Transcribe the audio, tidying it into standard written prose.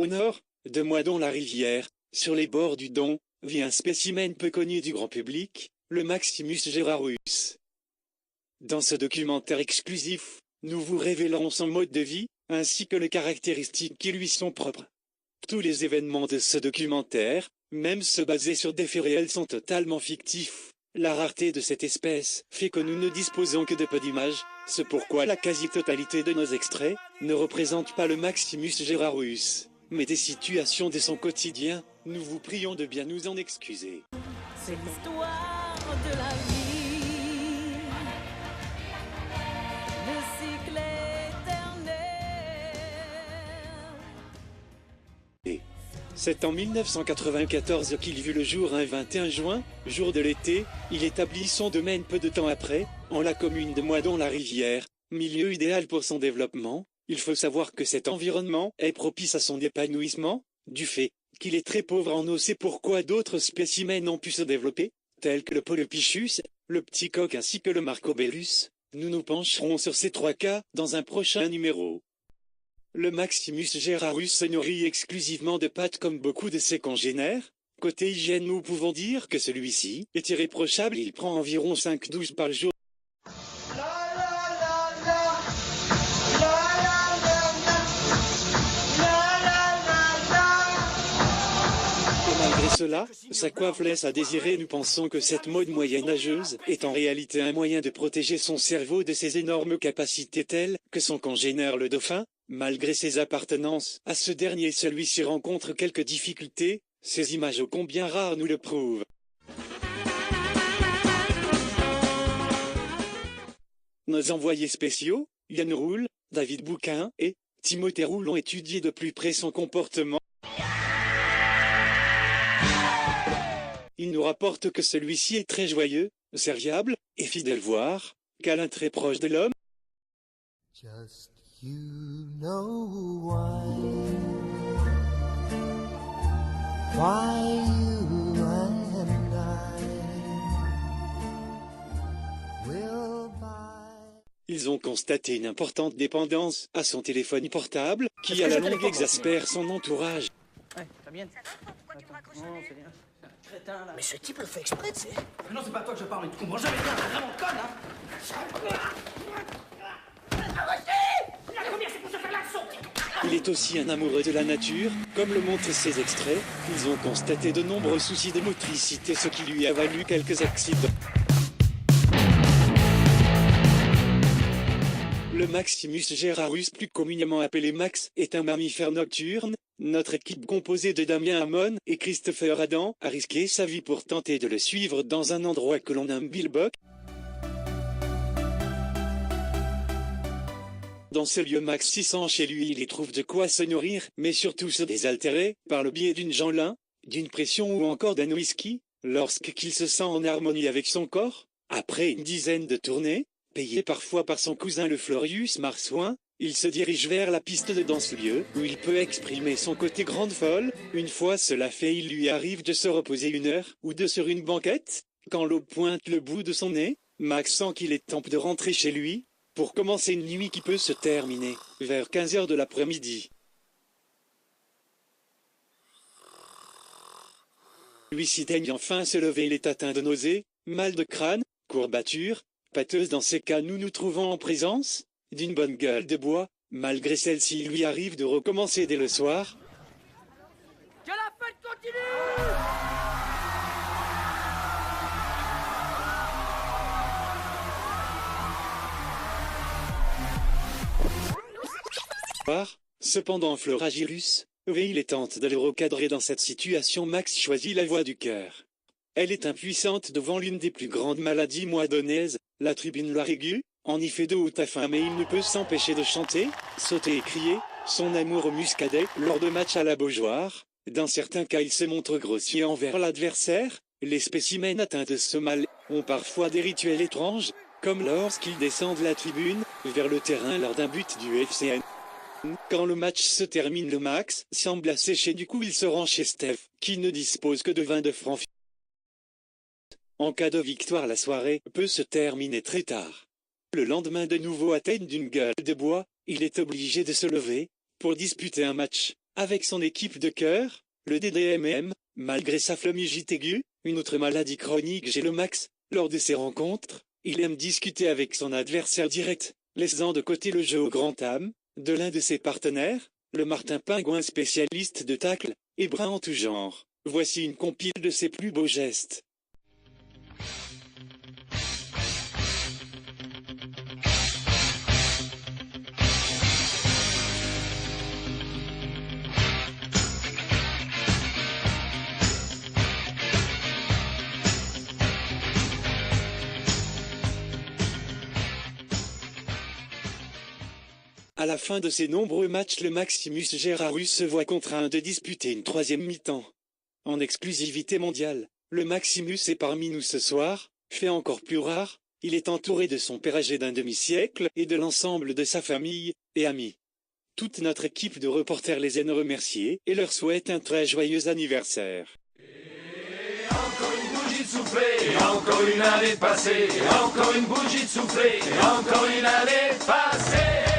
Au nord, de Moidon-la-Rivière, sur les bords du Don, vit un spécimen peu connu du grand public, le Maximus Gerarus. Dans ce documentaire exclusif, nous vous révélerons son mode de vie, ainsi que les caractéristiques qui lui sont propres. Tous les événements de ce documentaire, même ceux basés sur des faits réels, sont totalement fictifs. La rareté de cette espèce fait que nous ne disposons que de peu d'images, c'est pourquoi la quasi-totalité de nos extraits ne représente pas le Maximus Gerarus, mais des situations de son quotidien. Nous vous prions de bien nous en excuser. C'est l'histoire de la vie, le cycle éternel. C'est en 1994 qu'il vit le jour un 21 juin, jour de l'été. Il établit son domaine peu de temps après, en la commune de Moidon-la-Rivière, milieu idéal pour son développement. Il faut savoir que cet environnement est propice à son épanouissement, du fait qu'il est très pauvre en eau. C'est pourquoi d'autres spécimens ont pu se développer, tels que le Polypichus, le petit coq ainsi que le Marcobellus. Nous nous pencherons sur ces trois cas dans un prochain numéro. Le Maximus Gerarus se nourrit exclusivement de pâtes comme beaucoup de ses congénères. Côté hygiène, nous pouvons dire que celui-ci est irréprochable. Il prend environ 5 douches par jour. Malgré cela, sa coiffe laisse à désirer. Nous pensons que cette mode moyenâgeuse est en réalité un moyen de protéger son cerveau de ses énormes capacités telles que son congénère le dauphin. Malgré ses appartenances à ce dernier, celui-ci rencontre quelques difficultés. Ces images ô combien rares nous le prouvent. Nos envoyés spéciaux, Yann Roule, David Bouquin et Timothée Roule ont étudié de plus près son comportement. Ils nous rapportent que celui-ci est très joyeux, serviable et fidèle, voire câlin, très proche de l'homme. Just you know why you and I will buy. Ils ont constaté une importante dépendance à son téléphone portable, qui à la longue exaspère son entourage. Ouais, Fabienne. Non, c'est rien. Crétin, là. Mais ce type le fait exprès, tu sais. Mais non, c'est pas à toi que je parle, mais tu comprends jamais bien, t'es vraiment conne, hein. Il est aussi un amoureux de la nature, comme le montrent ces extraits. Ils ont constaté de nombreux soucis de motricité, ce qui lui a valu quelques accidents. Le Maximus Gerarus, plus communément appelé Max, est un mammifère nocturne. Notre équipe composée de Damien Hamon et Christopher Adam a risqué sa vie pour tenter de le suivre dans un endroit que l'on nomme Billbock. Dans ce lieu, Max s'y sent chez lui. Il y trouve de quoi se nourrir, mais surtout se désaltérer, par le biais d'une Jeanlin, d'une pression ou encore d'un whisky, lorsqu'il se sent en harmonie avec son corps. Après une dizaine de tournées, payé parfois par son cousin le Florius Marsouin, il se dirige vers la piste de danse, lieu où il peut exprimer son côté grande folle. Une fois cela fait, il lui arrive de se reposer 1 heure ou 2 sur une banquette. Quand l'aube pointe le bout de son nez, Max sent qu'il est temps de rentrer chez lui, pour commencer une nuit qui peut se terminer vers 15 h de l'après-midi. Lui-ci daigne enfin se lever. Il est atteint de nausées, mal de crâne, courbatures, pâteuse. Dans ces cas, nous nous trouvons en présence d'une bonne gueule de bois. Malgré celle-ci, il lui arrive de recommencer dès le soir. Que la fête continue! Cependant, Floragirus, il est tente de le recadrer dans cette situation. Max choisit la voie du cœur. Elle est impuissante devant l'une des plus grandes maladies moidonnaises, la tribune noire aiguë. En y fait de haute à fin, mais il ne peut s'empêcher de chanter, sauter et crier son amour au muscadet lors de matchs à la Beaujoire. Dans certains cas, il se montre grossier envers l'adversaire. Les spécimens atteints de ce mal ont parfois des rituels étranges, comme lorsqu'ils descendent la tribune vers le terrain lors d'un but du FCN. Quand le match se termine, le Max semble asséché. Du coup, il se rend chez Steph, qui ne dispose que de 22 francs. En cas de victoire, la soirée peut se terminer très tard. Le lendemain, de nouveau atteint d'une gueule de bois, il est obligé de se lever pour disputer un match Avec son équipe de cœur, le DDMM, malgré sa phlomygite aiguë, une autre maladie chronique chez le Max, lors de ses rencontres, il aime discuter avec son adversaire direct, laissant de côté le jeu au grand âme, de l'un de ses partenaires, le Martin Pingouin spécialiste de tacle, et bras en tout genre. Voici une compile de ses plus beaux gestes. À la fin de ces nombreux matchs, le Maximus Gérardus se voit contraint de disputer une troisième mi-temps. En exclusivité mondiale, le Maximus est parmi nous ce soir, fait encore plus rare, il est entouré de son père âgé d'un demi-siècle et de l'ensemble de sa famille et amis. Toute notre équipe de reporters les aime remercier et leur souhaite un très joyeux anniversaire. Encore une bougie de soufflée, encore une année passée, encore une bougie de soufflée, encore une année passée.